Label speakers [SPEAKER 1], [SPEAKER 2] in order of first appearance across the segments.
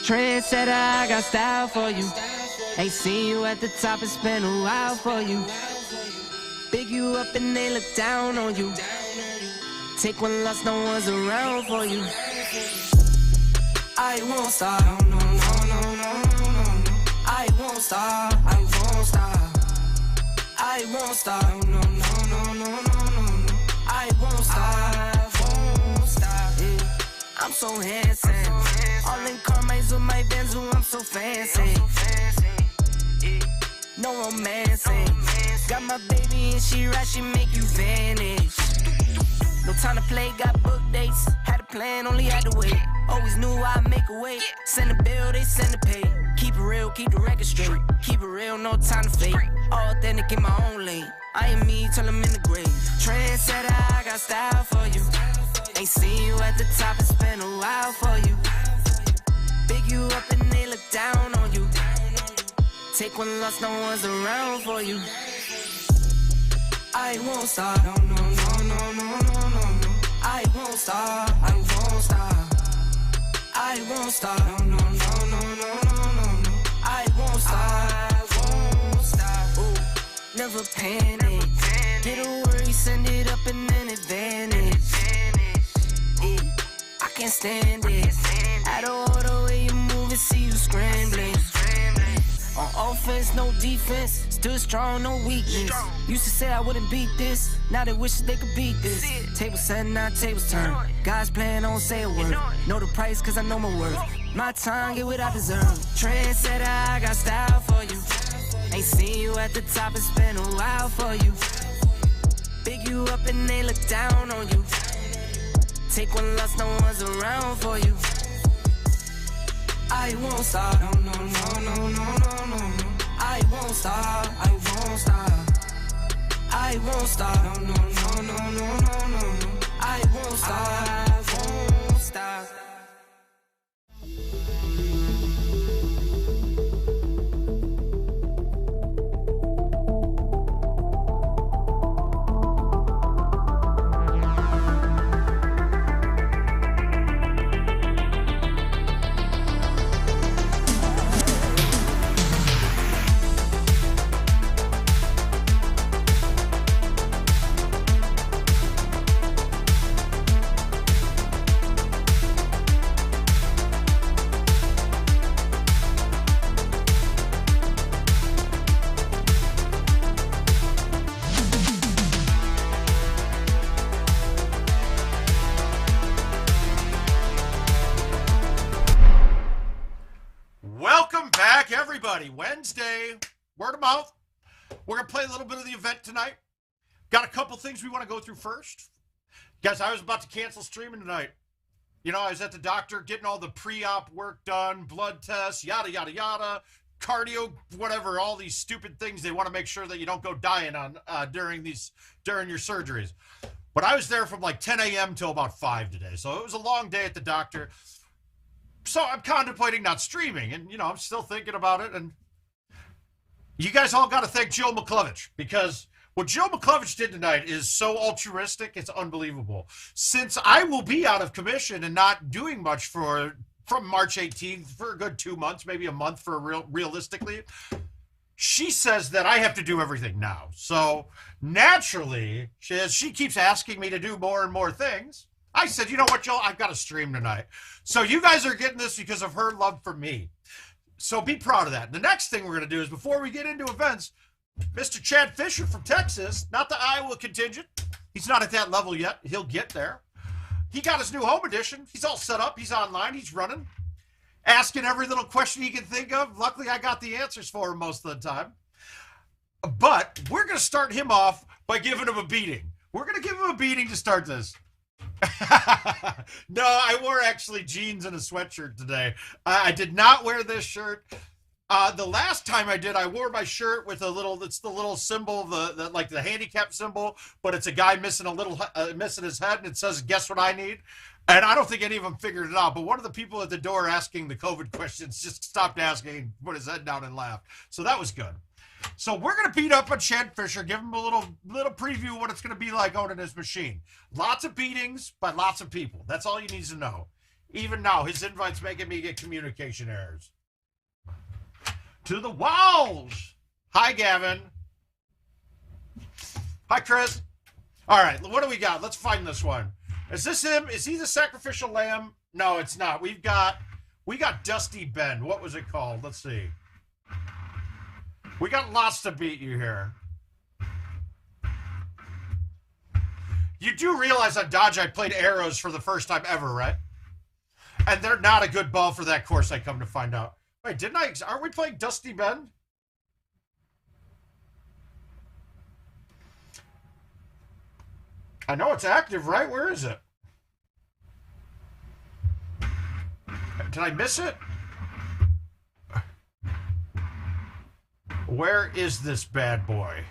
[SPEAKER 1] Trendsetter, I got style for you. Ain't seen you at the top, it's been a while for you. Big you up and they look down on you. Take one loss, no one's around for you. I won't stop, no, no, no, no, no, no. I won't stop, I won't stop. I won't stop, no, no, no, no, no, no. I won't stop, yeah. I'm so handsome. All in Carmine's with my Benz, I'm so fancy. No romancing. Got my baby and she right, she make you vanish. No time to play, got book dates. Had a plan, only had to wait. Always knew I'd make a way. Send a bill, they send a pay. Keep it real, keep the record straight. Keep it real, no time to fake. All authentic in my own lane. I am me till I'm in the grave. Trendsetter, I got style for you. Ain't seen you at the top, it's been a while for you. Big you up and they look down on you. Take one loss, no one's around for you. I won't stop, no, no, no, no, no, no, no. I won't stop, I won't stop. I won't stop, no, no, no, no, no, no, no. I won't stop, ooh. Never panic. Get a worry, send it up and then advantage. Yeah, I can't stand it. Out of order way you move and see you scrambling. On offense, no defense. Stood strong, no weakness. Used to say I wouldn't beat this. Now they wish they could beat this. Tables set, now tables turn. God's plan, don't say a word. Know the price, cause I know my worth. My time, get what I deserve. Trendsetter, I got style for you. Ain't seen you at the top, it's been a while for you. Big you up and they look down on you. Take one loss, no one's around for you. I won't stop, no, no, no, no, no, no, no. I won't stop, I won't stop. I won't stop, no, no, no, no, no, no, no. I won't stop.
[SPEAKER 2] Wednesday, word of mouth. We're going to play a little bit of the event tonight. Got a couple things we want to go through first. Guys, I was about to cancel streaming tonight. You know, I was at the doctor getting all the pre-op work done, blood tests, yada, yada, yada, cardio, whatever, all these stupid things they want to make sure that you don't go dying on during your surgeries. But I was there from like 10 a.m. till about 5 today. So it was a long day at the doctor. So I'm contemplating not streaming, and, you know, I'm still thinking about it. And you guys all got to thank Joe Muklewicz, because what Joe Muklewicz did tonight is so altruistic, it's unbelievable. Since I will be out of commission and not doing much from March 18th for a good 2 months, maybe a month for realistically, she says that I have to do everything now. So naturally, she keeps asking me to do more and more things. I said, you know what, Joe, I've got to stream tonight. So you guys are getting this because of her love for me. So be proud of that. The next thing we're going to do is, before we get into events, Mr. Chad Fisher from Texas, not the Iowa contingent. He's not at that level yet. He'll get there. He got his new home edition. He's all set up. He's online. He's running. Asking every little question he can think of. Luckily, I got the answers for him most of the time. But we're going to start him off by giving him a beating. We're going to give him a beating to start this. No, I wore actually jeans and a sweatshirt today. I did not wear this shirt. The last time I did, I wore my shirt with it's the little symbol, like the handicap symbol, but it's a guy missing missing his head, and it says, "Guess what I need?" And I don't think any of them figured it out, but one of the people at the door asking the COVID questions just stopped asking, put his head down and laughed. So that was good. So we're going to beat up on Chad Fisher, give him a little preview of what it's going to be like owning his machine. Lots of beatings by lots of people. That's all you need to know. Even now, his invite's making me get communication errors. To the walls! Hi, Gavin. Hi, Chris. All right, what do we got? Let's find this one. Is this him? Is he the sacrificial lamb? No, it's not. We got Dusty Ben. What was it called? Let's see. We got lots to beat you here. You do realize on Dodge I played arrows for the first time ever, right? And they're not a good ball for that course, I come to find out. Wait, didn't I? Aren't we playing Dusty Ben? I know it's active, right? Where is it? Did I miss it? Where is this bad boy?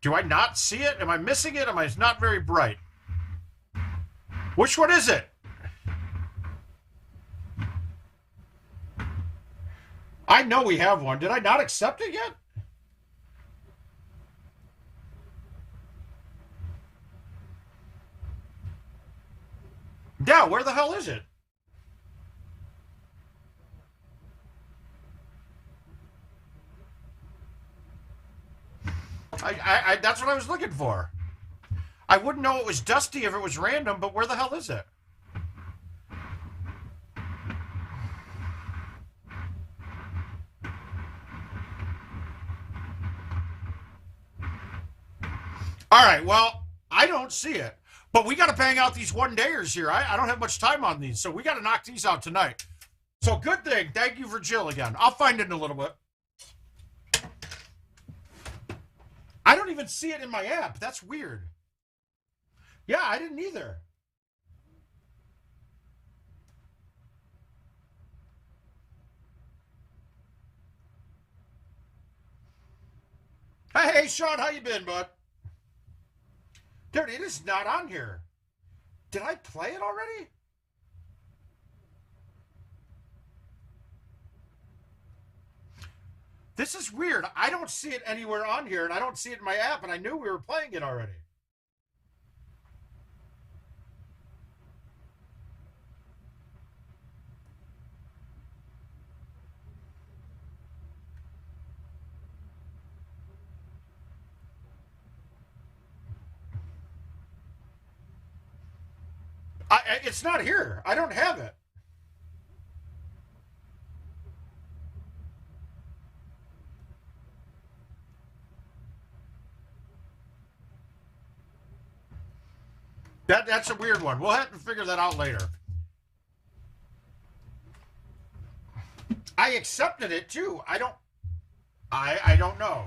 [SPEAKER 2] Do I not see it? Am I missing it? Am I not very bright? Which one is it? I know we have one. Did I not accept it yet? Yeah, where the hell is it? That's what I was looking for. I wouldn't know it was Dusty if it was random, but where the hell is it? All right, well, I don't see it. But we got to bang out these one-dayers here. I don't have much time on these, so we got to knock these out tonight. So good thing. Thank you for Jill again. I'll find it in a little bit. I don't even see it in my app. That's weird. Yeah, I didn't either. Hey, Sean, how you been, bud? Dude, it is not on here. Did I play it already? This is weird. I don't see it anywhere on here, and I don't see it in my app, and I knew we were playing it already. It's not here. I don't have it. That's a weird one. We'll have to figure that out later. I accepted it too. I don't know.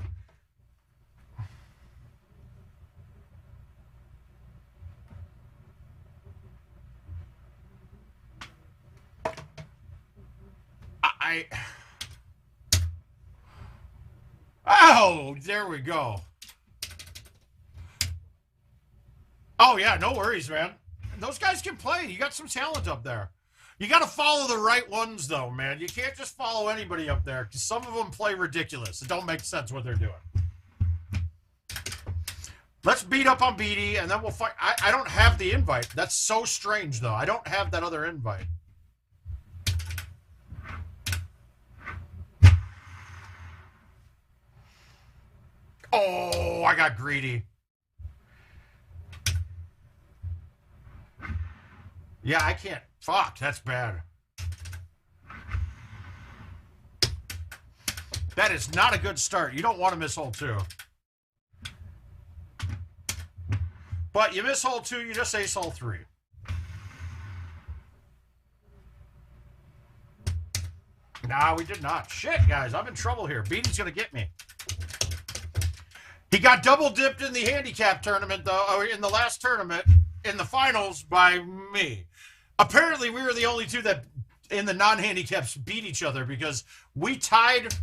[SPEAKER 2] Oh, there we go. Oh, yeah, no worries, man. Those guys can play. You got some talent up there. You got to follow the right ones, though, man. You can't just follow anybody up there, because some of them play ridiculous. It don't make sense what they're doing. Let's beat up on Beatty, and then we'll fight. I don't have the invite. That's so strange, though. I don't have that other invite. Oh, I got greedy. Yeah, I can't. Fuck, that's bad. That is not a good start. You don't want to miss hole 2. But you miss hole 2, you just ace hole 3. Nah, we did not. Shit, guys, I'm in trouble here. Beatty's going to get me. He got double dipped in the handicap tournament, though, or in the last tournament, in the finals, by me. Apparently, we were the only two that, in the non-handicaps, beat each other because we tied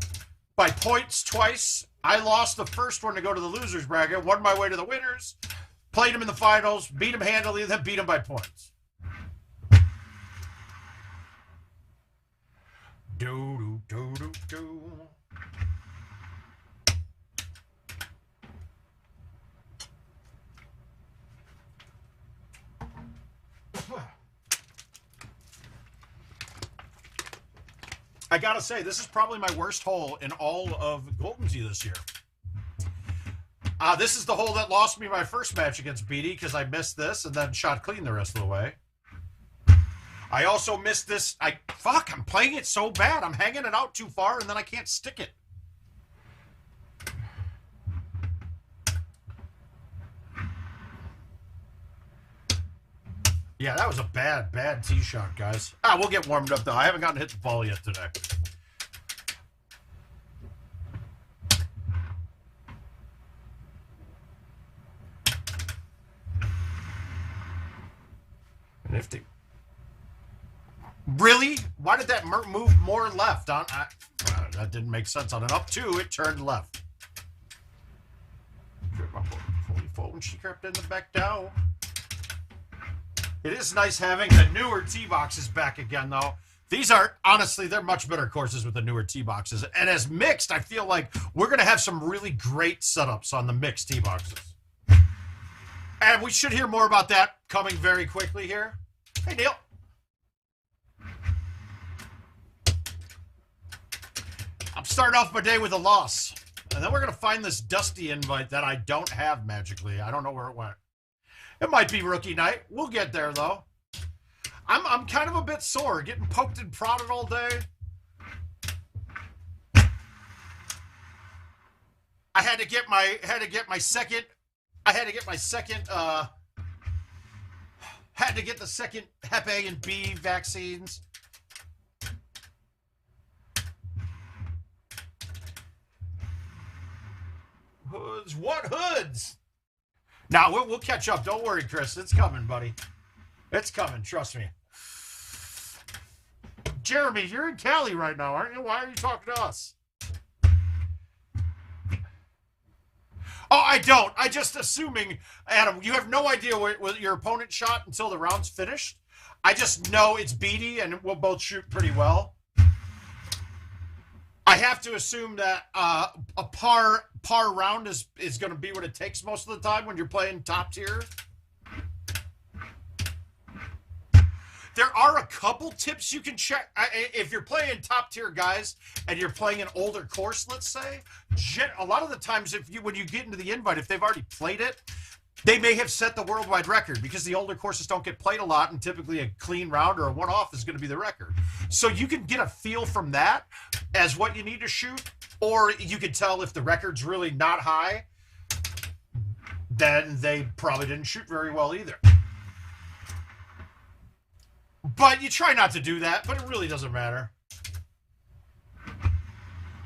[SPEAKER 2] by points twice. I lost the first one to go to the losers bracket, won my way to the winners, played him in the finals, beat him handily, then beat him by points. Do-do-do-do-do. I gotta say, this is probably my worst hole in all of Golden Tee this year. This is the hole that lost me my first match against Beatty because I missed this and then shot clean the rest of the way. I also missed this. I'm playing it so bad. I'm hanging it out too far and then I can't stick it. Yeah, that was a bad tee shot, guys. We'll get warmed up, though. I haven't gotten to hit the ball yet today. Nifty. Really? Why did that move more left? That didn't make sense. On an up two, it turned left. When she crept in the back down. It is nice having the newer tee boxes back again, though. These are, honestly, they're much better courses with the newer tee boxes. And as mixed, I feel like we're going to have some really great setups on the mixed tee boxes. And we should hear more about that coming very quickly here. Hey, Neil. I'm starting off my day with a loss. And then we're going to find this Dusty invite that I don't have magically. I don't know where it went. It might be rookie night. We'll get there, though. I'm kind of a bit sore, getting poked and prodded all day. I had to get my second Hep A and B vaccines. Hoods, what hoods? Now, we'll catch up. Don't worry, Chris. It's coming, buddy. It's coming. Trust me. Jeremy, you're in Cali right now, aren't you? Why are you talking to us? Oh, I don't. I just assuming, Adam, you have no idea what your opponent shot until the round's finished. I just know it's Beatty, and we'll both shoot pretty well. I have to assume that a par round is going to be what it takes most of the time when you're playing top tier. There are a couple tips you can check. If you're playing top tier guys and you're playing an older course, let's say, a lot of the times when you get into the invite, if they've already played it, they may have set the worldwide record because the older courses don't get played a lot, and typically a clean round or a one-off is going to be the record. So you can get a feel from that as what you need to shoot, or you can tell if the record's really not high, then they probably didn't shoot very well either. But you try not to do that, but it really doesn't matter.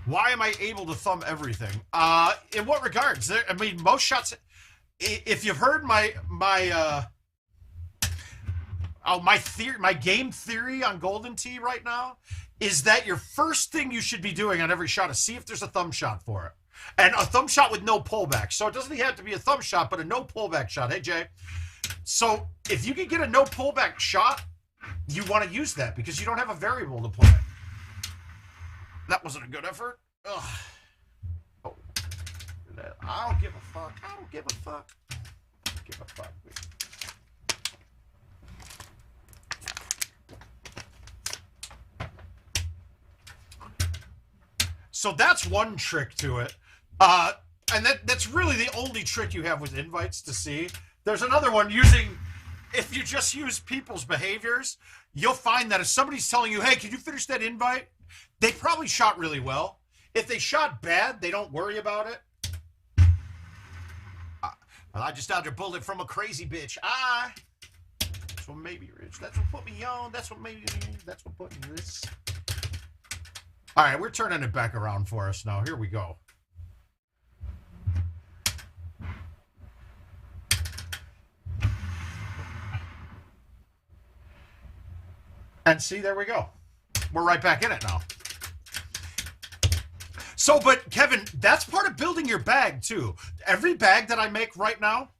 [SPEAKER 2] Why am I able to thumb everything? In what regards? I mean, most shots... If you've heard my game theory on Golden Tee right now, is that your first thing you should be doing on every shot is see if there's a thumb shot for it. And a thumb shot with no pullback. So it doesn't even have to be a thumb shot, but a no pullback shot. Hey, Jay. So if you can get a no pullback shot, you want to use that because you don't have a variable to play. That wasn't a good effort. Ugh. Oh. I don't give a fuck. I don't give a fuck. I don't give a fuck. So that's one trick to it. And that's really the only trick you have with invites to see. There's another one if you just use people's behaviors, you'll find that if somebody's telling you, hey, can you finish that invite? They probably shot really well. If they shot bad, they don't worry about it. I just dodged a bullet from a crazy bitch. That's what made me rich. That's what put me on. That's what put me this. All right, we're turning it back around for us now. Here we go. And see, there we go. We're right back in it now. So, but Kevin, that's part of building your bag too. Every bag that I make right now,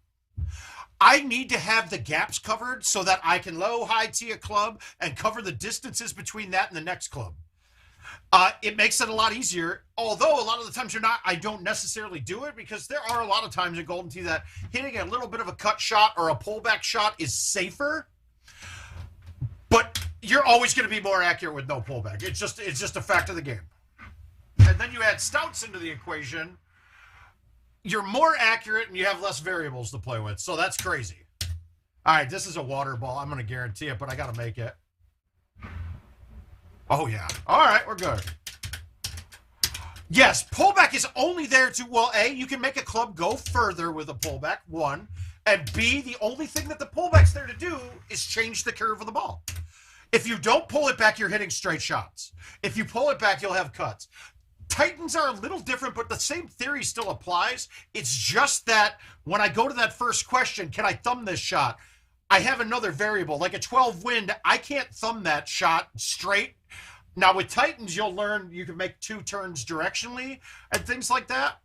[SPEAKER 2] I need to have the gaps covered so that I can low, high tee a club and cover the distances between that and the next club. It makes it a lot easier, although a lot of the times I don't necessarily do it because there are a lot of times in Golden Tee that hitting a little bit of a cut shot or a pullback shot is safer. But you're always going to be more accurate with no pullback. It's just a fact of the game. And then you add stouts into the equation, you're more accurate and you have less variables to play with. So that's crazy. All right, this is a water ball. I'm going to guarantee it, but I got to make it. Oh, yeah. All right, we're good. Yes, pullback is only there to, well, A, you can make a club go further with a pullback, one. And B, the only thing that the pullback's there to do is change the curve of the ball. If you don't pull it back, you're hitting straight shots. If you pull it back, you'll have cuts. Titans are a little different, but the same theory still applies. It's just that when I go to that first question, can I thumb this shot? I have another variable, like a 12 wind. I can't thumb that shot straight. Now, with Titans, you'll learn you can make 2 turns directionally and things like that.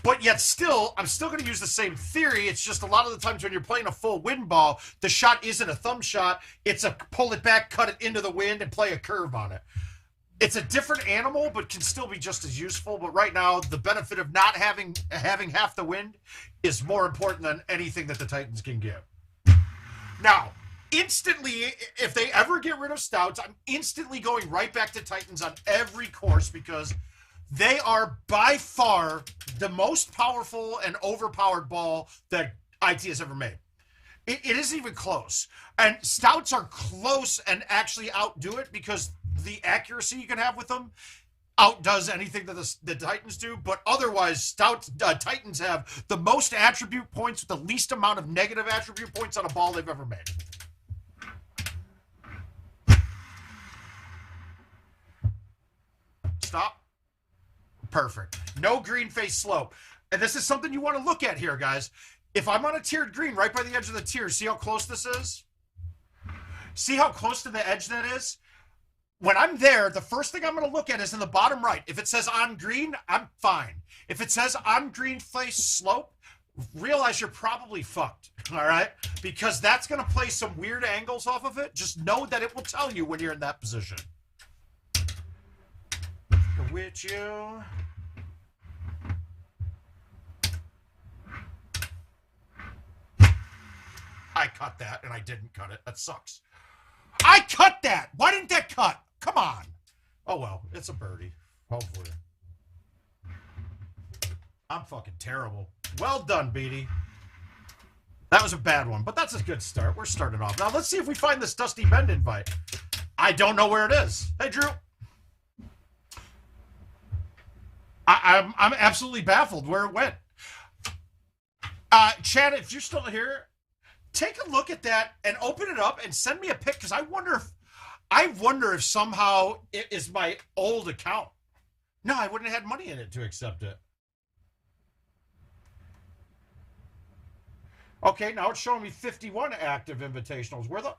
[SPEAKER 2] But yet still, I'm still going to use the same theory. It's just a lot of the times when you're playing a full wind ball, the shot isn't a thumb shot. It's a pull it back, cut it into the wind, and play a curve on it. It's a different animal, but can still be just as useful. But right now, the benefit of not having half the wind is more important than anything that the Titans can give. Now, instantly, if they ever get rid of stouts, I'm instantly going right back to Titans on every course because they are by far the most powerful and overpowered ball that IT has ever made. It isn't even close. And stouts are close and actually outdo it because the accuracy you can have with them outdoes anything that the Titans do. But otherwise, Titans have the most attribute points with the least amount of negative attribute points on a ball they've ever made. Stop. Perfect. No green face slope. And this is something you want to look at here, guys. If I'm on a tiered green right by the edge of the tier, see how close this is? See how close to the edge that is? When I'm there, the first thing I'm going to look at is in the bottom right. If it says on green, I'm fine. If it says on green face slope, realize you're probably fucked, all right? Because that's going to play some weird angles off of it. Just know that it will tell you when you're in that position. With you. I cut that, and I didn't cut it. That sucks. I cut that! Why didn't that cut? Come on. Oh, well. It's a birdie. Hopefully. I'm fucking terrible. Well done, Beatty. That was a bad one, but that's a good start. We're starting off. Now, let's see if we find this Dusty Bend invite. I don't know where it is. Hey, Drew. I'm absolutely baffled where it went. Chad, if you're still here, take a look at that and open it up and send me a pic because I wonder if somehow it is my old account. No, I wouldn't have had money in it to accept it. Okay, now it's showing me 51 active invitationals. Where the...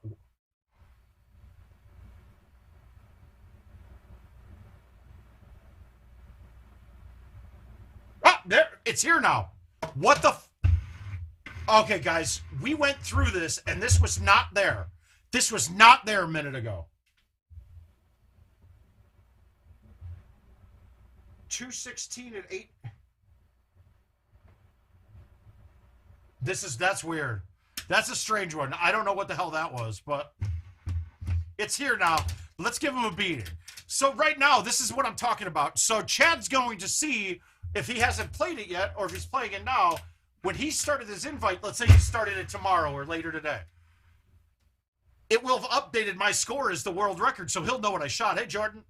[SPEAKER 2] Ah, there, it's here now. What the... Okay, guys, we went through this, and this was not there. This was not there a minute ago. 216 and 8. That's weird. That's a strange one. I don't know what the hell that was, but it's here now. Let's give him a beating. So right now, this is what I'm talking about. So Chad's going to see if he hasn't played it yet, or if he's playing it now. When he started his invite, let's say he started it tomorrow or later today, it will have updated my score as the world record, so he'll know what I shot. Hey, Jordan.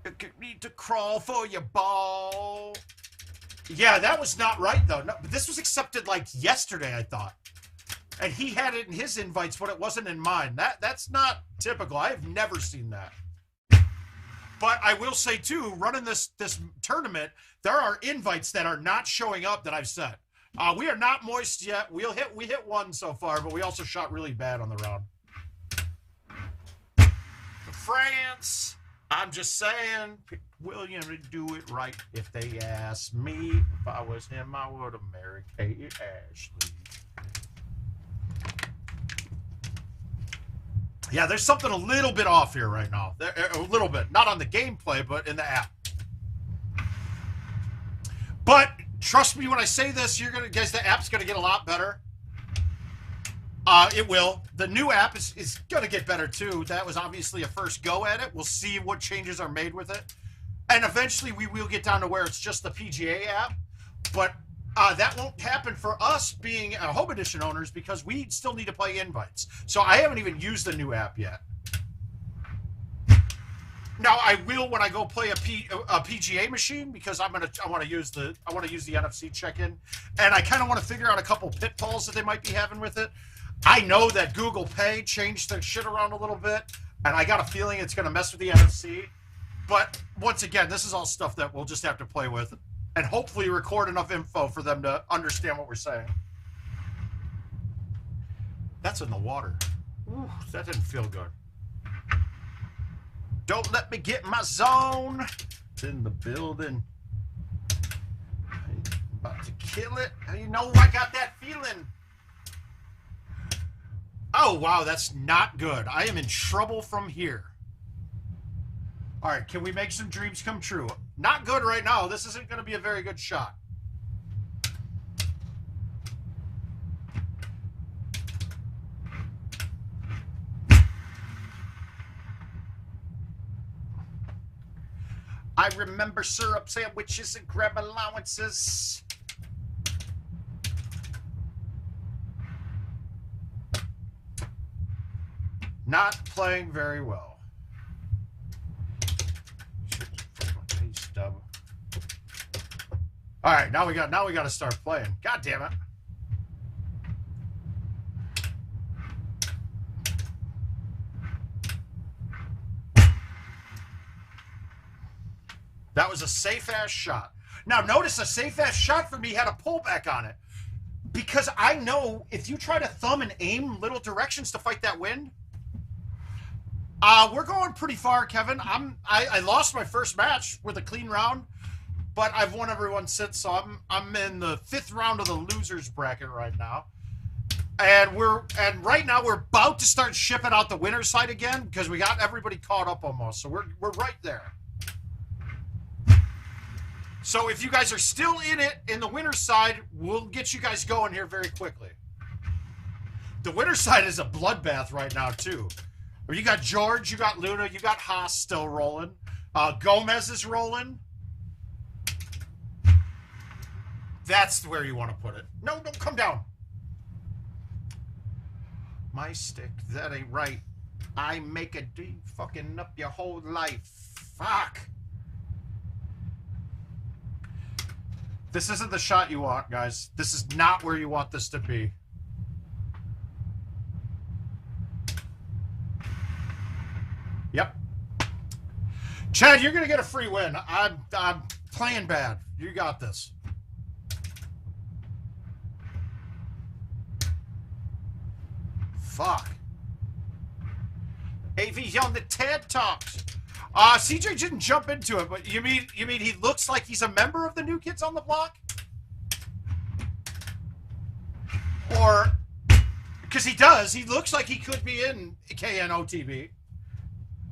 [SPEAKER 2] You need to crawl for your ball. Yeah, that was not right, though. No, but this was accepted, like, yesterday, I thought. And he had it in his invites, but it wasn't in mine. That's not typical. I have never seen that. But I will say, too, running this tournament, there are invites that are not showing up that I've set. We are not moist yet. We hit one so far, but we also shot really bad on the round. France, I'm just saying, William would do it right if they asked me. If I was him, I would have married Kate Ashley. Yeah, there's something a little bit off here right now. A little bit. Not on the gameplay, but in the app. But trust me when I say this, guys, the app's gonna get a lot better. It will. The new app is going to get better, too. That was obviously a first go at it. We'll see what changes are made with it. And eventually we will get down to where it's just the PGA app. But that won't happen for us being home edition owners because we still need to play invites. So I haven't even used the new app yet. Now I will when I go play a PGA machine because I want to use the NFC check-in, and I kind of want to figure out a couple pitfalls that they might be having with it. I know that Google Pay changed their shit around a little bit, and I got a feeling it's going to mess with the NFC. But once again, this is all stuff that we'll just have to play with and hopefully record enough info for them to understand what we're saying. That's in the water. Ooh, that didn't feel good. Don't let me get in my zone. It's in the building. I'm about to kill it. You know, I got that feeling. Oh, wow, that's not good. I am in trouble from here. All right, can we make some dreams come true? Not good right now. This isn't going to be a very good shot. I remember syrup sandwiches and grab allowances. Not playing very well. All right, now we got to start playing. God damn it. That was a safe-ass shot. Now, notice a safe-ass shot for me had a pullback on it. Because I know if you try to thumb and aim little directions to fight that wind, we're going pretty far, Kevin. I lost my first match with a clean round, but I've won every one since, so I'm in the 5th round of the losers bracket right now. And right now we're about to start shipping out the winner's side again because we got everybody caught up almost. So we're right there. So if you guys are still in it in the winner's side, we'll get you guys going here very quickly. The winner's side is a bloodbath right now, too. You got George, you got Luna, you got Haas still rolling. Gomez is rolling. That's where you want to put it. No, don't come down. My stick, that ain't right. I make a D fucking up your whole life. Fuck. This isn't the shot you want, guys. This is not where you want this to be. Yep. Chad, you're going to get a free win. I'm playing bad. You got this. Fuck. AV's on the TED Talks. CJ didn't jump into it, but you mean he looks like he's a member of the New Kids on the Block? Or, because he does, he looks like he could be in KNOTV.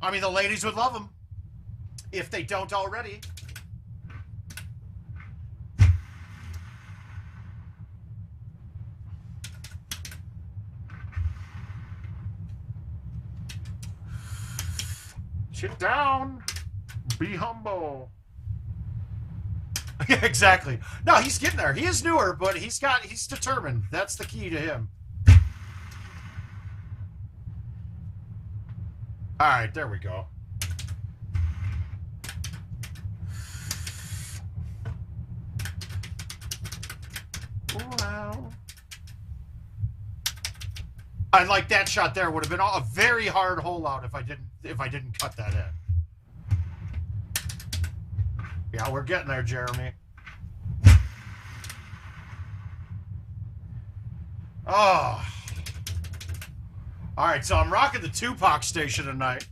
[SPEAKER 2] I mean, the ladies would love him, if they don't already. Sit down. Be humble. Yeah, exactly. No, he's getting there. He is newer, but he's determined. That's the key to him. All right, there we go. Wow. I like that shot there. Would have been a very hard hole out if I didn't cut that in. Yeah, we're getting there, Jeremy. Oh. All right, so I'm rocking the Tupac station tonight.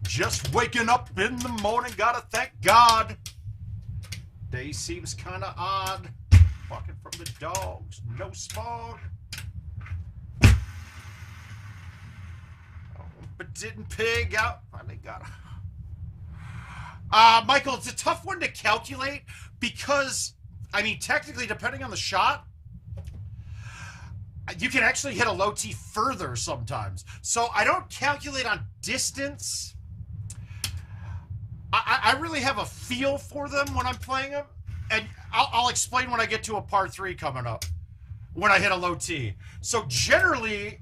[SPEAKER 2] Just waking up in the morning, gotta thank God. Day seems kind of odd. Fucking from the dogs, no smog. But didn't pig out. Finally got Michael, it's a tough one to calculate because, I mean, technically, depending on the shot, you can actually hit a low T further sometimes. So I don't calculate on distance. I really have a feel for them when I'm playing them. And I'll explain when I get to a par 3 coming up, when I hit a low T. So generally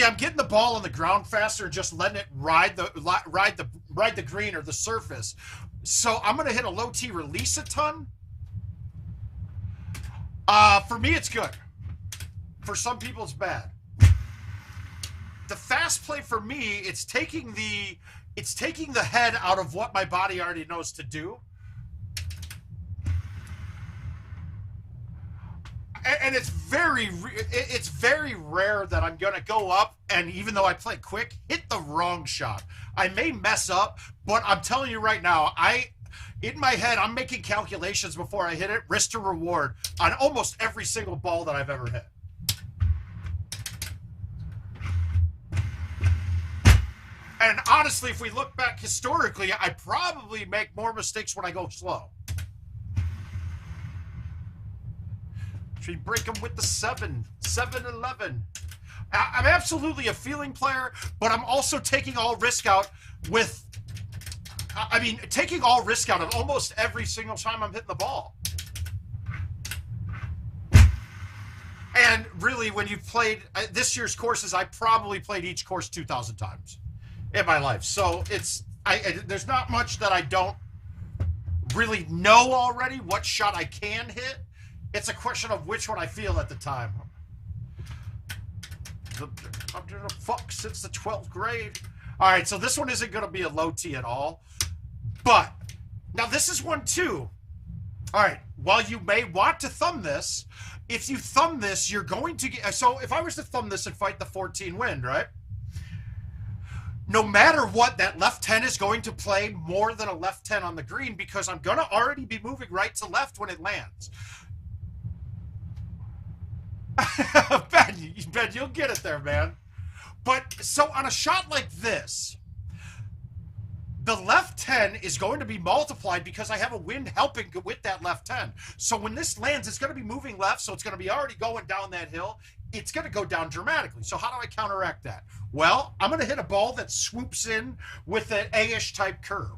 [SPEAKER 2] I'm getting the ball on the ground faster and just letting it ride the green or the surface. So I'm going to hit a low T release a ton. For me, it's good. For some people, it's bad. The fast play for me, it's taking the head out of what my body already knows to do. And it's very rare that I'm going to go up and, even though I play quick, hit the wrong shot. I may mess up, but I'm telling you right now, in my head, I'm making calculations before I hit it, risk to reward, on almost every single ball that I've ever hit. And honestly, if we look back historically, I probably make more mistakes when I go slow. We break them with the 7-11. I'm absolutely a feeling player, but I'm also taking all risk out with, taking all risk out of almost every single time I'm hitting the ball. And really, when you've played this year's courses, I probably played each course 2,000 times in my life. So there's not much that I don't really know already, what shot I can hit. It's a question of which one I feel at the time. I've been a fuck since the 12th grade. All right, so this one isn't going to be a low T at all. But, now this is one too. All right, while you may want to thumb this, if you thumb this, you're going to get... So if I was to thumb this and fight the 14 wind, right? No matter what, that left 10 is going to play more than a left 10 on the green because I'm going to already be moving right to left when it lands. Ben, you'll get it there, man. But so on a shot like this, the left 10 is going to be multiplied because I have a wind helping with that left 10. So when this lands, it's going to be moving left, so it's going to be already going down that hill. It's going to go down dramatically. So how do I counteract that? Well, I'm going to hit a ball that swoops in with an A-ish type curve.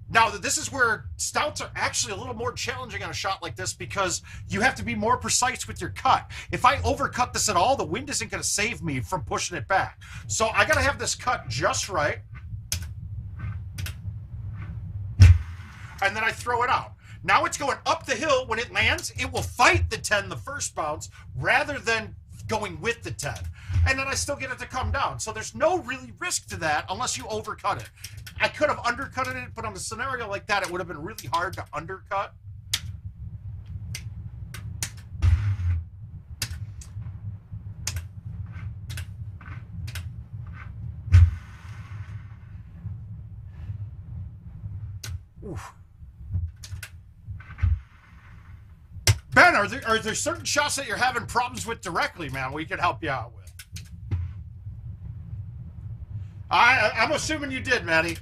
[SPEAKER 2] Now, this is where stouts are actually a little more challenging on a shot like this because you have to be more precise with your cut. If I overcut this at all, the wind isn't going to save me from pushing it back. So I got to have this cut just right. And then I throw it out. Now it's going up the hill. When it lands, it will fight the 10 the first bounce rather than going with the 10. And then I still get it to come down. So there's no really risk to that unless you overcut it. I could have undercutted it, but on a scenario like that, it would have been really hard to undercut. Oof. Ben, are there certain shots that you're having problems with directly, man, we could help you out with? I'm assuming you did, Matty.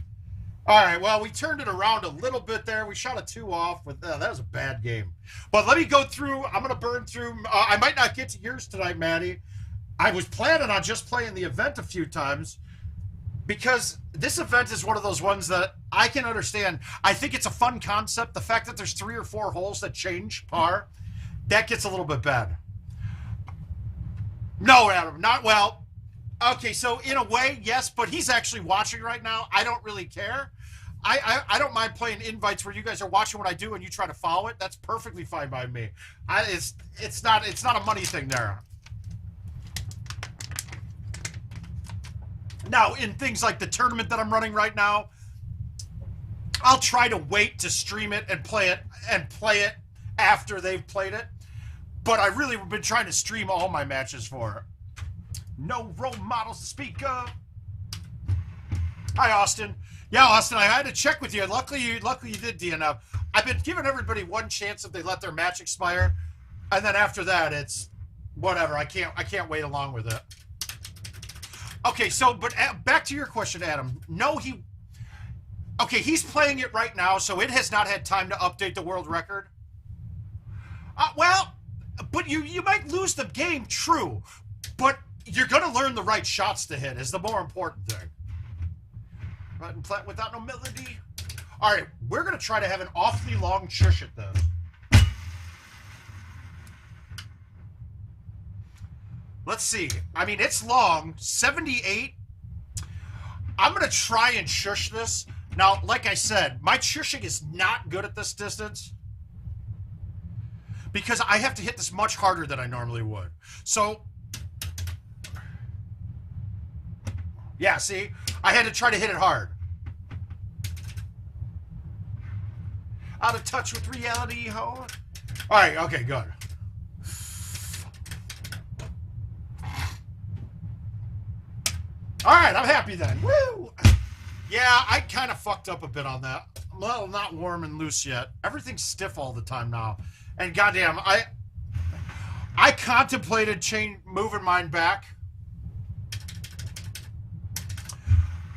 [SPEAKER 2] All right, well, we turned it around a little bit there. We shot a 2 off. That was a bad game. But let me go through. I'm going to burn through. I might not get to yours tonight, Matty. I was planning on just playing the event a few times because this event is one of those ones that I can understand. I think it's a fun concept. The fact that there's 3 or 4 holes that change par, that gets a little bit bad. No, Adam, not well. Okay, so in a way, yes, but he's actually watching right now. I don't really care. I don't mind playing invites where you guys are watching what I do and you try to follow it. That's perfectly fine by me. It's not a money thing there. Now, in things like the tournament that I'm running right now, I'll try to wait to stream it and play it after they've played it. But I really have been trying to stream all my matches for it. No role models to speak of. Hi, Austin. Yeah, Austin, I had to check with you. Luckily you did, DNF. I've been giving everybody one chance if they let their match expire, and then after that, it's whatever. I can't wait along with it. Okay, so but back to your question, Adam. No, he's playing it right now, so it has not had time to update the world record. Well, but you might lose the game, true. But you're going to learn the right shots to hit is the more important thing. Button plant without no melody. All right, we're going to try to have an awfully long shush at this. Let's see. I mean, it's long. 78. I'm going to try and shush this. Now, like I said, my shushing is not good at this distance because I have to hit this much harder than I normally would. So, yeah, see? I had to try to hit it hard. Out of touch with reality, ho. All right, okay, good. All right, I'm happy then. Woo! Yeah, I kind of fucked up a bit on that. I'm a little not warm and loose yet. Everything's stiff all the time now. And goddamn, I contemplated moving mine back.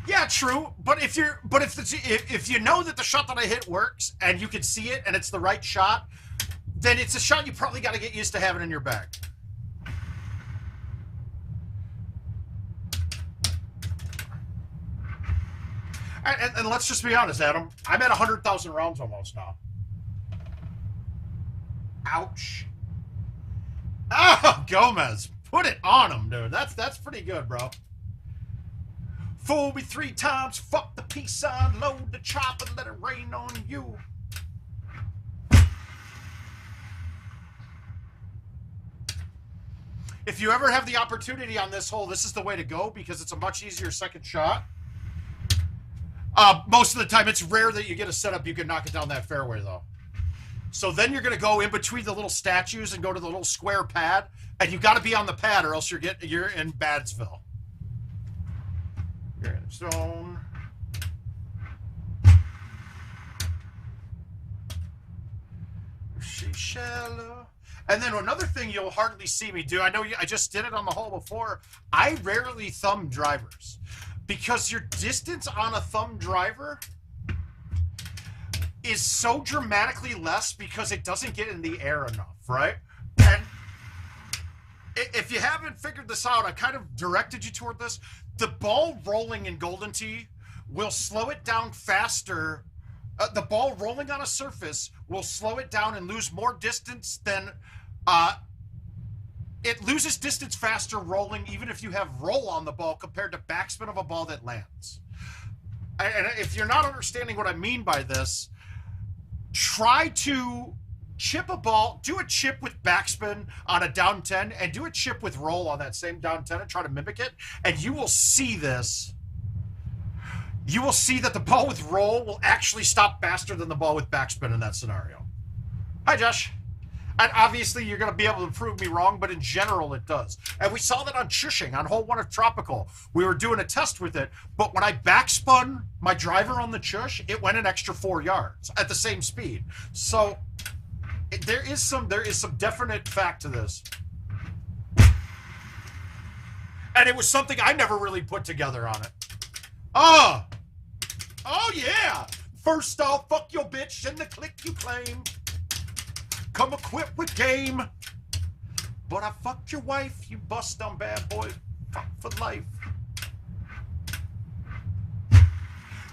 [SPEAKER 2] Yeah, true. But if you know that the shot that I hit works and you can see it and it's the right shot, then it's a shot you probably got to get used to having in your bag. And let's just be honest, Adam. I'm at 100,000 rounds almost now. Ouch. Oh, Gomez. Put it on him, dude. That's pretty good, bro. Fool me 3 times, fuck the peace sign, load the chopper, let it rain on you. If you ever have the opportunity on this hole, this is the way to go because it's a much easier second shot. Most of the time, it's rare that you get a setup you can knock it down that fairway, though. So then you're going to go in between the little statues and go to the little square pad, and you got to be on the pad or else you're in Badsville. You're in zone. She shallow. And then another thing you'll hardly see me do, I know I just did it on the hole before, I rarely thumb drivers. Because your distance on a thumb driver is so dramatically less because it doesn't get in the air enough, right? And if you haven't figured this out, I kind of directed you toward this. The ball rolling in Golden Tee will slow it down faster. The ball rolling on a surface will slow it down and lose more distance than... it loses distance faster rolling, even if you have roll on the ball compared to backspin of a ball that lands. And if you're not understanding what I mean by this, try to chip a ball, do a chip with backspin on a down 10, and do a chip with roll on that same down 10 and try to mimic it, and you will see this. You will see that the ball with roll will actually stop faster than the ball with backspin in that scenario. Hi, Josh. And obviously, you're going to be able to prove me wrong, but in general, it does. And we saw that on Chushing, on hole 1 of Tropical. We were doing a test with it, but when I backspun my driver on the Chush, it went an extra 4 yards at the same speed. So there is some definite fact to this. And it was something I never really put together on it. Oh yeah! First off, fuck your bitch and the click you claim. Come equipped with game. But I fucked your wife, you bust on bad boy. Fuck for life.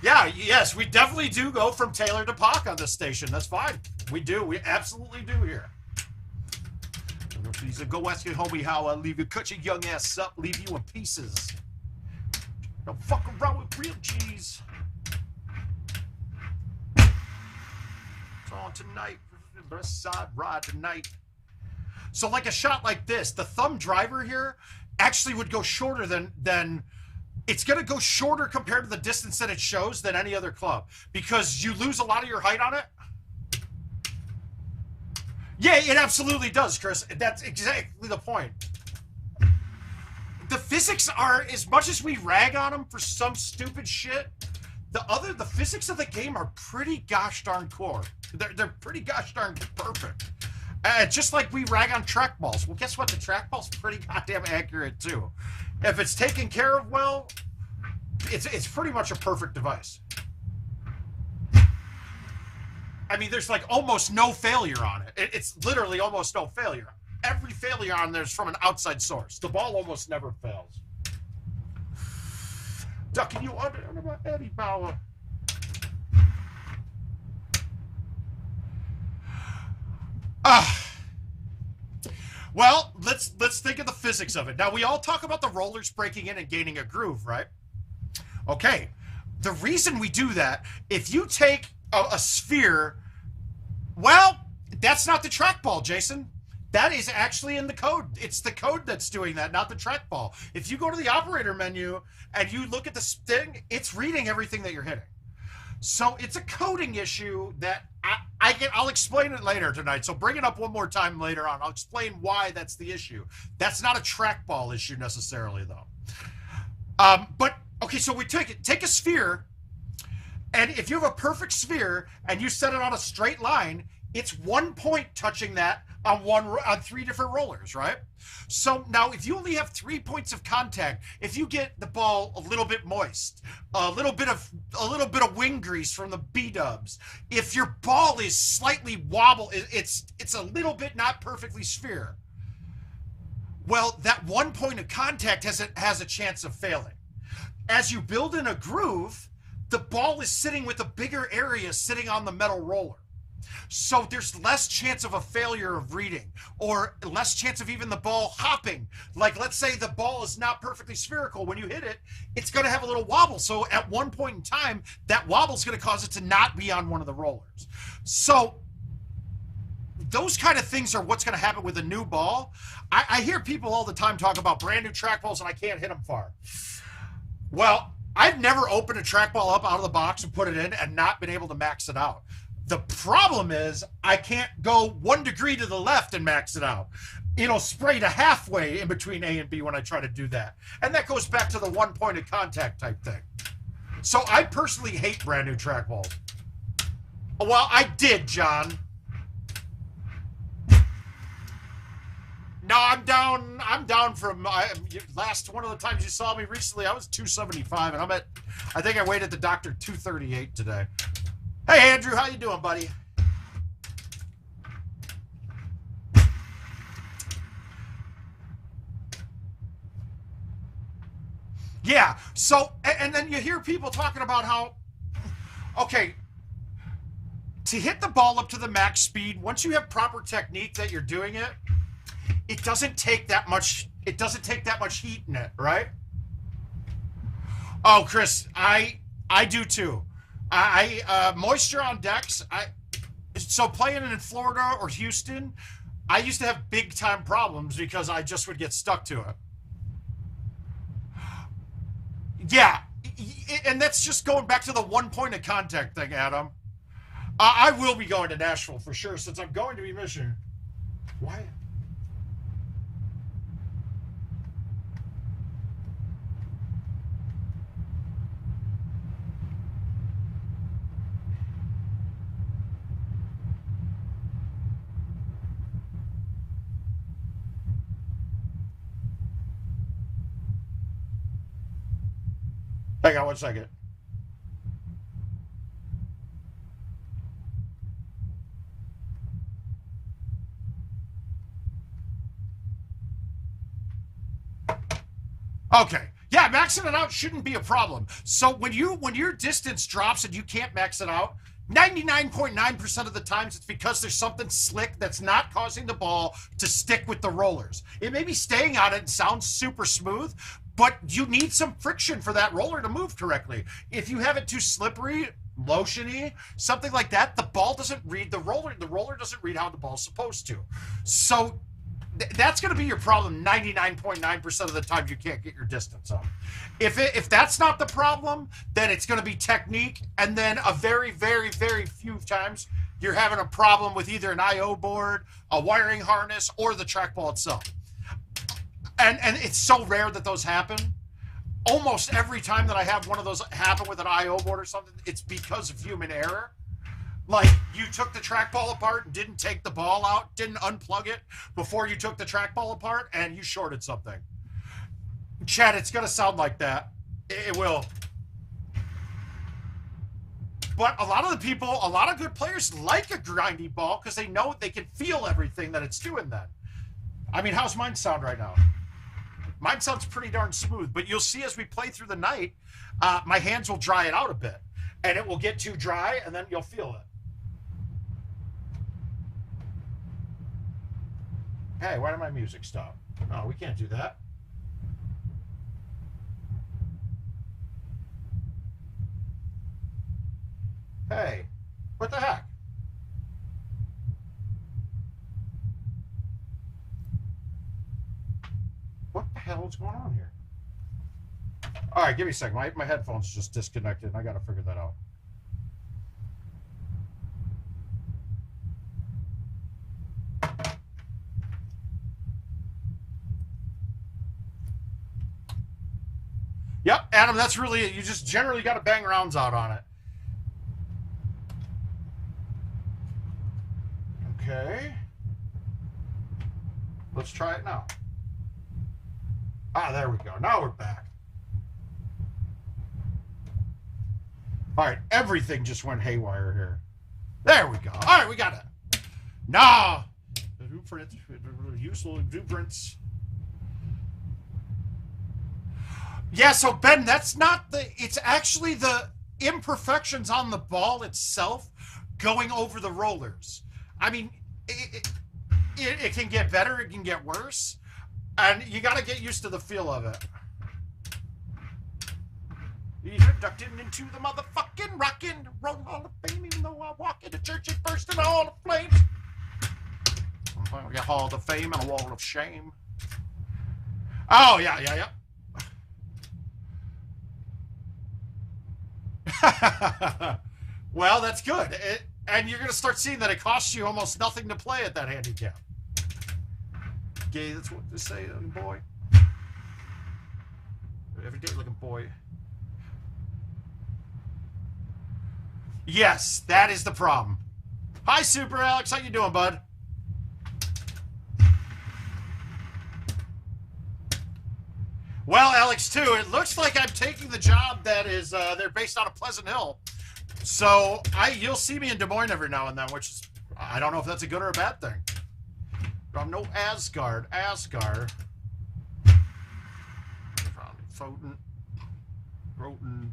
[SPEAKER 2] Yeah, yes, we definitely do go from Taylor to Pac on this station. That's fine. We do. We absolutely do here. Please go ask your homie how I leave you. Cut your young ass up, leave you in pieces. Don't fuck around with real cheese. It's on tonight. West side ride tonight. So like a shot like this, the thumb driver here actually would go shorter than it's going to go shorter compared to the distance that it shows than any other club because you lose a lot of your height on it. Yeah, it absolutely does, Chris. That's exactly the point. The physics are, as much as we rag on them for some stupid shit, the physics of the game are pretty gosh darn core. They're pretty gosh darn perfect. Just like we rag on trackballs. Well, guess what? The trackball's pretty goddamn accurate too. If it's taken care of well, it's pretty much a perfect device. I mean, there's like almost no failure on it. It's literally almost no failure. every failure on there is from an outside source. The ball almost never fails. Ducking you under my Eddie Bauer. Well, let's think of the physics of it. Now, we all talk about the rollers breaking in and gaining a groove, right? Okay. The reason we do that, if you take a sphere, well, that's not the trackball, Jason. That is actually in the code. It's the code that's doing that, not the trackball. If you go to the operator menu and you look at this thing, it's reading everything that you're hitting. So it's a coding issue that I'll explain it later tonight. So bring it up one more time later on. I'll explain why that's the issue. That's not a trackball issue necessarily, though. But okay, so we take a sphere, and if you have a perfect sphere and you set it on a straight line, it's 1 point touching that on 3 different rollers, right? So now if you only have 3 points of contact, if you get the ball a little bit moist, a little bit of wing grease from the B-dubs, if your ball is slightly wobble, it's a little bit not perfectly sphere, well, that 1 point of contact has a chance of failing. As you build in a groove, the ball is sitting with a bigger area sitting on the metal roller. So there's less chance of a failure of reading, or less chance of even the ball hopping. Like, let's say the ball is not perfectly spherical. When you hit it, it's going to have a little wobble. So at one point in time, that wobble is going to cause it to not be on one of the rollers. So those kind of things are what's going to happen with a new ball. I hear people all the time talk about brand new trackballs and I can't hit them far. Well, I've never opened a trackball up out of the box and put it in and not been able to max it out. The problem is I can't go 1 degree to the left and max it out. It'll spray to halfway in between A and B when I try to do that. And that goes back to the 1 point of contact type thing. So I personally hate brand new trackballs. Well, I did, John. No, I'm down from last one of the times you saw me recently. I was 275, and I think I weighed at the doctor 238 today. Hey, Andrew, how you doing, buddy? Yeah, so, and then you hear people talking about how, okay, to hit the ball up to the max speed, once you have proper technique that you're doing it, it doesn't take that much heat in it, right? Oh, Chris, I do too. Moisture on decks. So playing in Florida or Houston, I used to have big time problems because I just would get stuck to it. Yeah, and that's just going back to the 1 point of contact thing, Adam. I will be going to Nashville for sure since I'm going to be Michigan. Why? Hang on 1 second. Okay. Yeah, maxing it out shouldn't be a problem. So when your distance drops and you can't max it out, 99.9% of the times it's because there's something slick that's not causing the ball to stick with the rollers. It may be staying on it and sounds super smooth, but you need some friction for that roller to move correctly. If you have it too slippery, lotiony, something like that, the ball doesn't read the roller doesn't read how the ball's supposed to. So that's going to be your problem 99.9% of the time you can't get your distance up. If that's not the problem, then it's going to be technique, and then a very, very, very few times you're having a problem with either an I/O board, a wiring harness, or the trackball itself. And it's so rare that those happen. Almost every time that I have one of those happen with an I/O board or something, it's because of human error. Like, you took the trackball apart and didn't take the ball out, didn't unplug it before you took the trackball apart, and you shorted something. Chad, it's going to sound like that. It will. But a lot of good players like a grindy ball because they know they can feel everything that it's doing then. I mean, how's mine sound right now? Mine sounds pretty darn smooth, but you'll see as we play through the night, my hands will dry it out a bit. And it will get too dry, and then you'll feel it. Hey, why did my music stop? Oh, we can't do that. Hey, what the heck? What the hell is going on here? All right, give me a second. My headphones just disconnected, and I got to figure that out. Yep, Adam, that's really it. You just generally got to bang rounds out on it. Okay. Let's try it now. Ah, there we go. Now we're back. All right, everything just went haywire here. There we go. All right, we got it. Now, useful exuberance. Yeah, so Ben, that's not the, it's actually the imperfections on the ball itself going over the rollers. I mean, it can get better, it can get worse, and you got to get used to the feel of it. You're inducted into the motherfucking rockin' roll Hall of Fame, even though I walk into church at first in a hall of flames. We got Hall of Fame and a wall of shame. Oh, yeah. Well, that's good. And you're going to start seeing that it costs you almost nothing to play at that handicap. Okay, that's what they say, looking boy. Everyday looking boy. Yes, that is the problem. Hi, Super Alex. How you doing, bud? Well, Alex, too, it looks like I'm taking the job that is, they're based out of Pleasant Hill. So you'll see me in Des Moines every now and then, which is, I don't know if that's a good or a bad thing. But I'm no Asgard. Foten. Roten.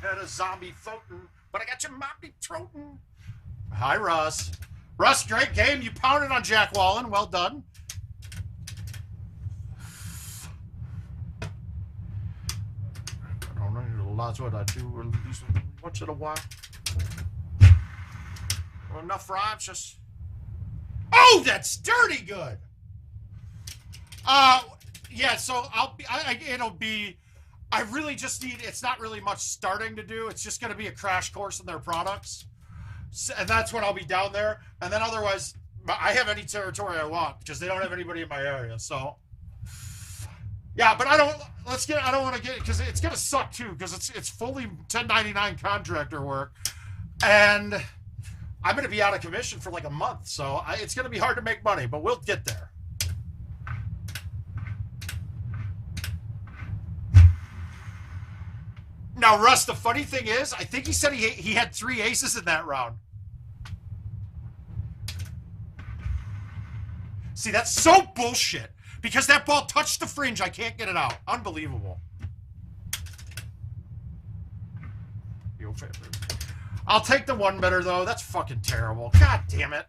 [SPEAKER 2] Had a zombie Foten, but I got your moppy Troten. Hi, Russ. Russ, great game. You pounded on Jack Wallen. Well done. I don't know. That's what I do at least once in a while. Well, enough rhymes. Just. Oh, that's dirty good. Yeah. So it'll be. I really just need. It's not really much starting to do. It's just going to be a crash course in their products. And that's when I'll be down there. And then otherwise, I have any territory I want because they don't have anybody in my area. So, yeah, but I don't want to get, because it's going to suck too, because it's fully 1099 contractor work. And I'm going to be out of commission for like a month. So it's going to be hard to make money, but we'll get there. Now, Russ, the funny thing is, I think he said he had 3 aces in that round. See, that's so bullshit. Because that ball touched the fringe. I can't get it out. Unbelievable. I'll take the 1-better, though. That's fucking terrible. God damn it.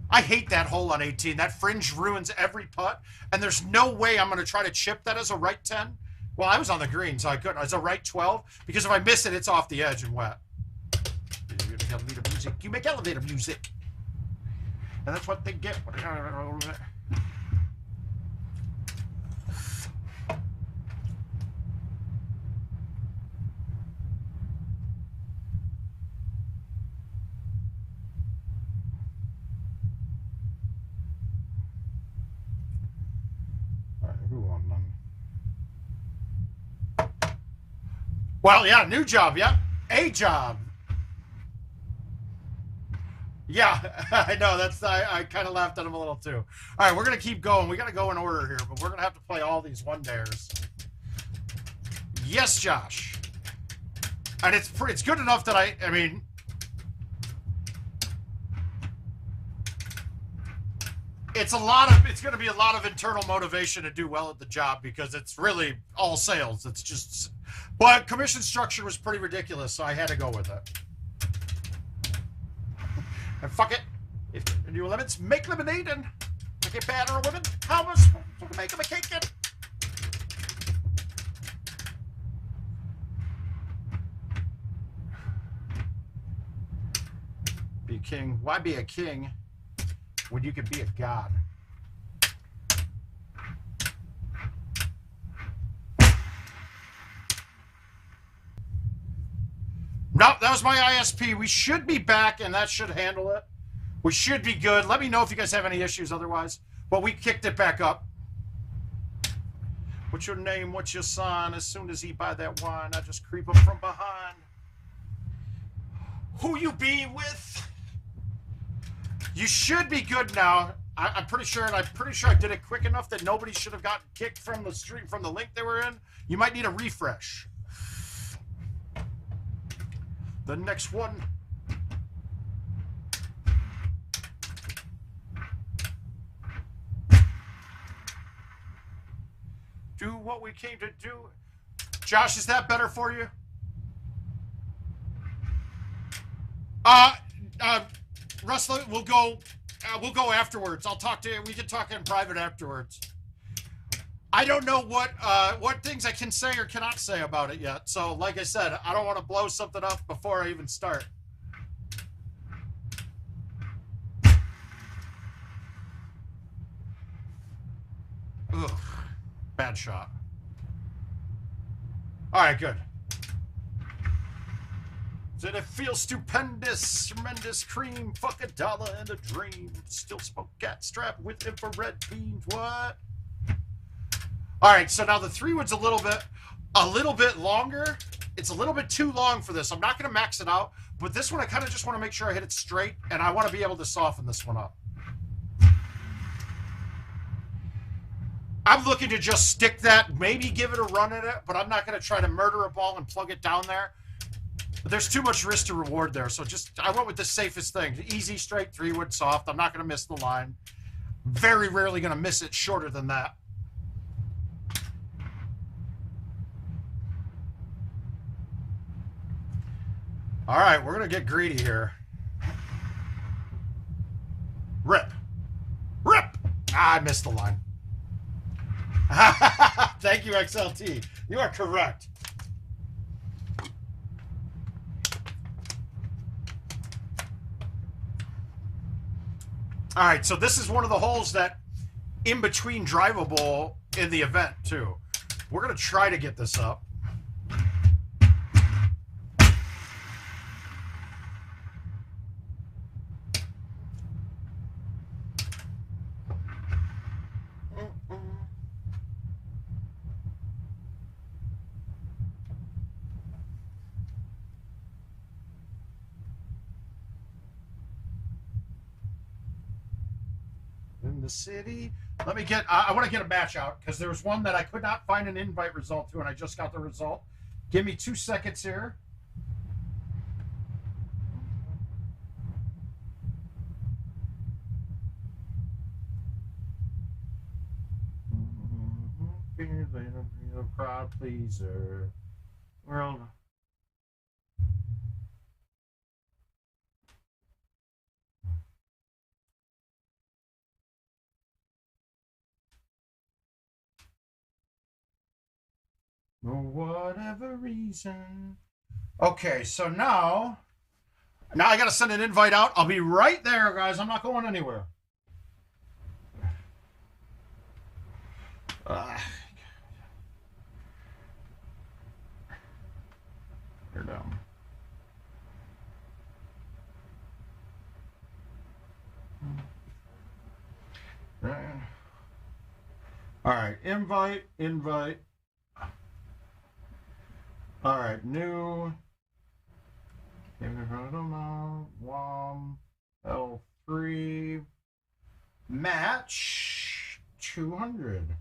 [SPEAKER 2] I hate that hole on 18. That fringe ruins every putt, and there's no way I'm going to try to chip that as a right 10. Well, I was on the green, so I couldn't. As a right 12, because if I miss it, it's off the edge and wet. You make elevator music. And that's what they get. Well, yeah, new job, yeah. A job. Yeah, I know. I kind of laughed at him a little too. All right, we're going to keep going. We got to go in order here, but we're going to have to play all these 1-dares. Yes, Josh. And it's good enough that I mean, it's going to be a lot of internal motivation to do well at the job because it's really all sales. It's just, but commission structure was pretty ridiculous, so I had to go with it. And fuck it. If new limits, make lemonade and make it bad or a woman. How much to make them a cake and be a king. Why be a king when you could be a god? Nope, that was my ISP. We should be back, and that should handle it. We should be good. Let me know if you guys have any issues otherwise. But we kicked it back up. What's your name? What's your sign? As soon as he buy that wine, I just creep up from behind. Who you be with? You should be good now. I'm pretty sure, and I'm pretty sure I did it quick enough that nobody should have gotten kicked from the stream, from the link they were in. You might need a refresh. The next one. Do what we came to do. Josh, is that better for you? Russell, we'll go afterwards. I'll talk to you. We can talk in private afterwards. I don't know what things I can say or cannot say about it yet. So, like I said, I don't want to blow something up before I even start. Ugh, bad shot. All right, good. Did it feel stupendous, tremendous cream, fuck $1 and a dream. Still smoke cat strap with infrared beams. What? All right, so now the 3-wood's a little bit longer. It's a little bit too long for this. I'm not going to max it out, but this one I kind of just want to make sure I hit it straight, and I want to be able to soften this one up. I'm looking to just stick that, maybe give it a run at it, but I'm not going to try to murder a ball and plug it down there. But there's too much risk to reward there, so I went with the safest thing. Easy, straight, 3-wood, soft. I'm not going to miss the line. Very rarely going to miss it shorter than that. All right, we're going to get greedy here. Rip. Rip! Ah, I missed the line. Thank you, XLT. You are correct. All right, so this is one of the holes that in between drivable in the event, too. We're going to try to get this up. The city. Let me get, I want to get a match out because there was one that I could not find an invite result to, and I just got the result. Give me 2 seconds here. Crowd pleaser. World. For whatever reason. Okay, so now I gotta send an invite out. I'll be right there, guys. I'm not going anywhere. You're down. All right, invite. All right, new. L3 match 200.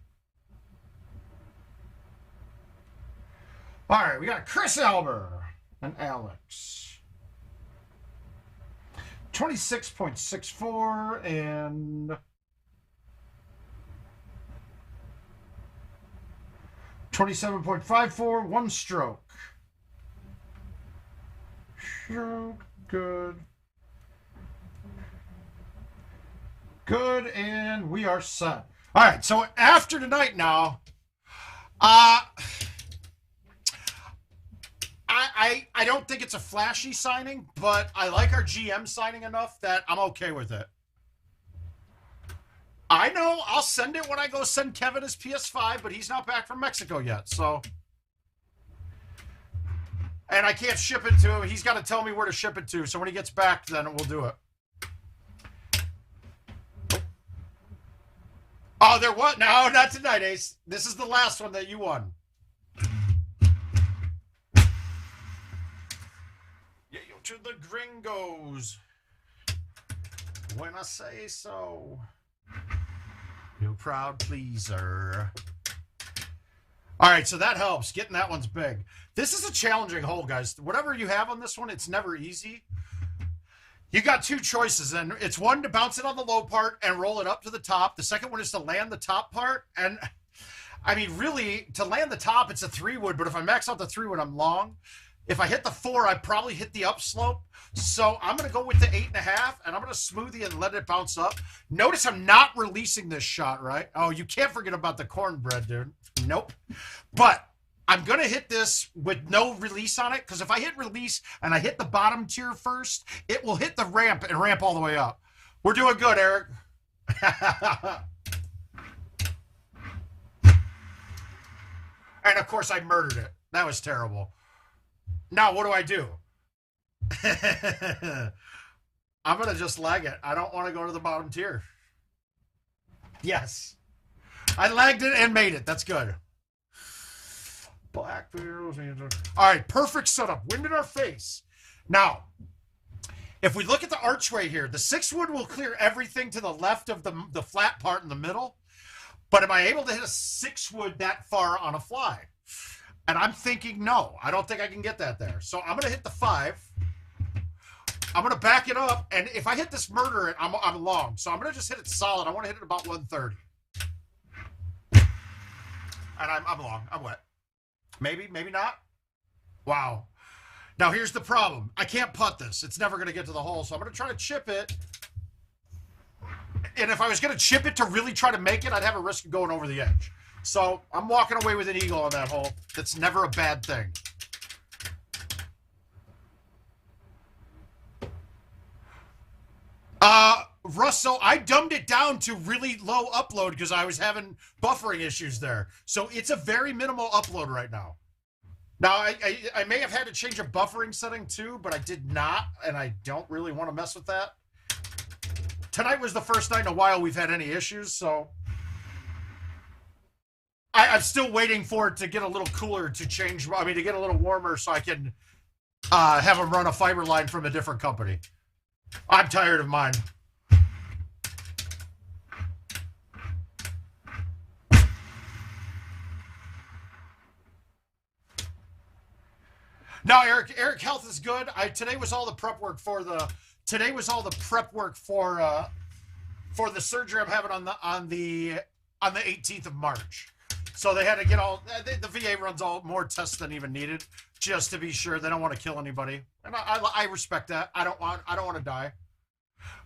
[SPEAKER 2] All right, we got Chris Albert. and Alex. 26.64 and 27.54, one stroke. Stroke, good. Good, and we are set. All right, so after tonight now, I don't think it's a flashy signing, but I like our GM signing enough that I'm okay with it. I know I'll send it when I go send Kevin his PS5, but he's not back from Mexico yet, so. And I can't ship it to him. He's got to tell me where to ship it to, so when he gets back, then we'll do it. Oh, there what? No, not tonight, Ace. This is the last one that you won. Yeah, yo, to the gringos. When I say so. You proud pleaser. All right, so that helps. Getting that one's big. This is a challenging hole, guys. Whatever you have on this one, it's never easy. You got two choices, and it's one to bounce it on the low part and roll it up to the top. The second one is to land the top part. And, I mean, really, to land the top, it's a 3-wood, but if I max out the 3-wood, I'm long. If I hit the 4, I probably hit the upslope. So I'm going to go with the 8.5, and I'm going to smoothie and let it bounce up. Notice I'm not releasing this shot, right? Oh, you can't forget about the cornbread, dude. Nope. But I'm going to hit this with no release on it, because if I hit release and I hit the bottom tier first, it will hit the ramp and ramp all the way up. We're doing good, Eric. And, of course, I murdered it. That was terrible. Now, what do I do? I'm going to just lag it. I don't want to go to the bottom tier. Yes. I lagged it and made it. That's good. Black barrels. All right, perfect setup. Wind in our face. Now, if we look at the archway here, the 6-wood will clear everything to the left of the flat part in the middle. But am I able to hit a 6-wood that far on a fly? And I'm thinking, no, I don't think I can get that there. So I'm going to hit the 5. I'm going to back it up. And if I hit this murder it, I'm long. So I'm going to just hit it solid. I want to hit it about 130. And I'm long. I'm wet. Maybe, maybe not. Wow. Now here's the problem. I can't putt this. It's never going to get to the hole. So I'm going to try to chip it. And if I was going to chip it to really try to make it, I'd have a risk of going over the edge. So I'm walking away with an eagle on that hole. That's never a bad thing. Russ, so I dumbed it down to really low upload because I was having buffering issues there. So it's a very minimal upload right now. Now, I may have had to change a buffering setting too, but I did not, and I don't really want to mess with that. Tonight was the first night in a while we've had any issues, so I'm still waiting for it to get a little cooler to change, I mean, to get a little warmer so I can have them run a fiber line from a different company. I'm tired of mine. No, Eric Health is good. Today was all the prep work for the surgery I'm having on the 18th of March. So they had to get all the VA runs all more tests than even needed just to be sure they don't want to kill anybody. And I respect that. I don't want to die.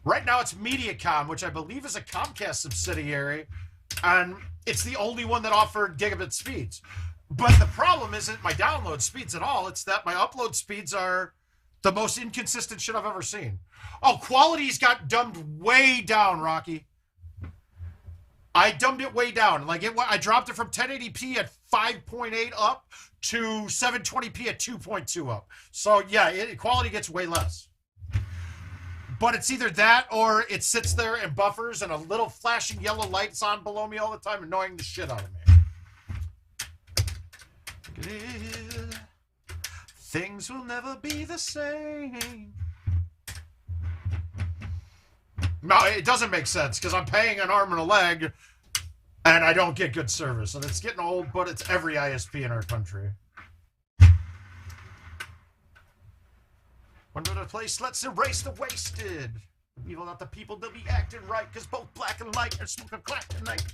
[SPEAKER 2] Right now it's Mediacom, which I believe is a Comcast subsidiary, and it's the only one that offered gigabit speeds. But the problem isn't my download speeds at all. It's that my upload speeds are the most inconsistent shit I've ever seen. Oh, quality's got dumbed way down, Rocky. I dumbed it way down. Like I dropped it from 1080p at 5.8 up to 720p at 2.2 up. So yeah, quality gets way less. But it's either that or it sits there and buffers and a little flashing yellow light's on below me all the time, annoying the shit out of me. Things will never be the same. No, it doesn't make sense because I'm paying an arm and a leg and I don't get good service. And it's getting old, but it's every ISP in our country. One better place, let's erase the wasted. Evil, not the people, they'll be acting right, because both black and light are smoking crack tonight.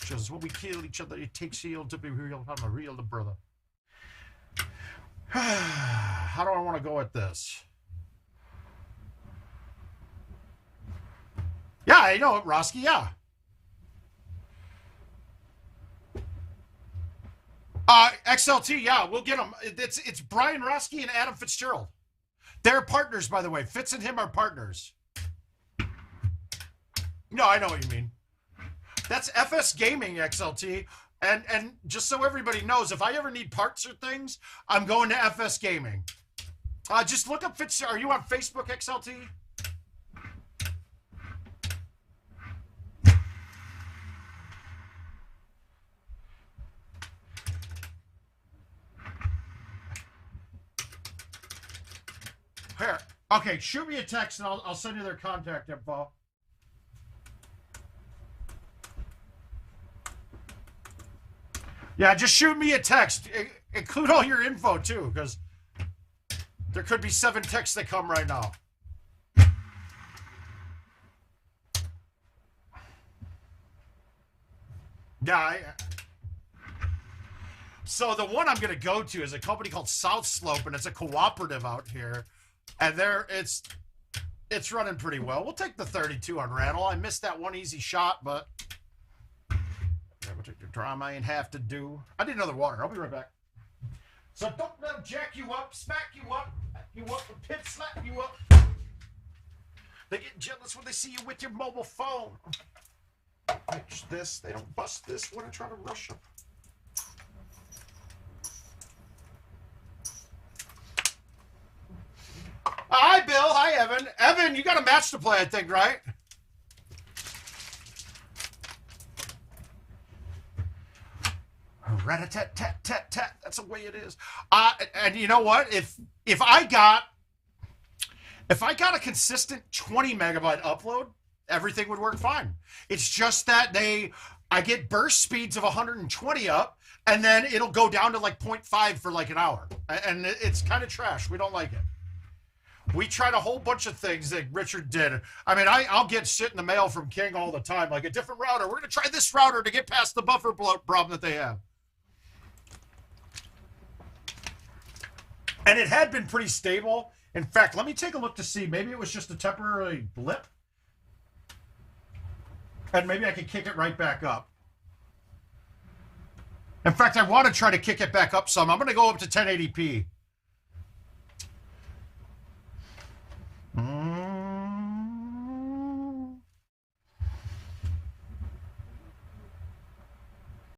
[SPEAKER 2] Shows us when we kill each other, it takes heal to be real. I'm a real brother. How do I want to go at this? Yeah, I know it, Roski, yeah. XLT, yeah, we'll get them. It's Brian Roski and Adam Fitzgerald. They're partners, by the way. Fitz and him are partners. No, I know what you mean. That's FS Gaming, XLT. And just so everybody knows, if I ever need parts or things, I'm going to FS Gaming. Just look up Fitz. Are you on Facebook, XLT? Here. Okay, shoot me a text and I'll send you their contact info. Yeah, just shoot me a text. Include all your info, too, because there could be 7 texts that come right now. Yeah, so the one I'm going to go to is a company called South Slope, and it's a cooperative out here. And it's running pretty well. We'll take the 32 on Rattle. I missed that one easy shot, but we'll take the drama I ain't have to do. I need another water. I'll be right back. So don't let them jack you up, smack you up, and pit slap you up. They get jealous when they see you with your mobile phone. Pitch this. They don't bust this when I try to rush them. Hi, Bill. Hi, Evan. Evan, you got a match to play, I think, right? Rat-a-tat-tat-tat-tat. That's the way it is. And you know what? If I got a consistent 20 megabyte upload, everything would work fine. It's just that I get burst speeds of 120 up, and then it'll go down to like 0.5 for like an hour. And it's kind of trash. We don't like it. We tried a whole bunch of things that Richard did. I mean, I'll get shit in the mail from King all the time, like a different router. We're going to try this router to get past the buffer problem that they have. And it had been pretty stable. In fact, let me take a look to see. Maybe it was just a temporary blip. And maybe I can kick it right back up. In fact, I want to try to kick it back up some. I'm going to go up to 1080p.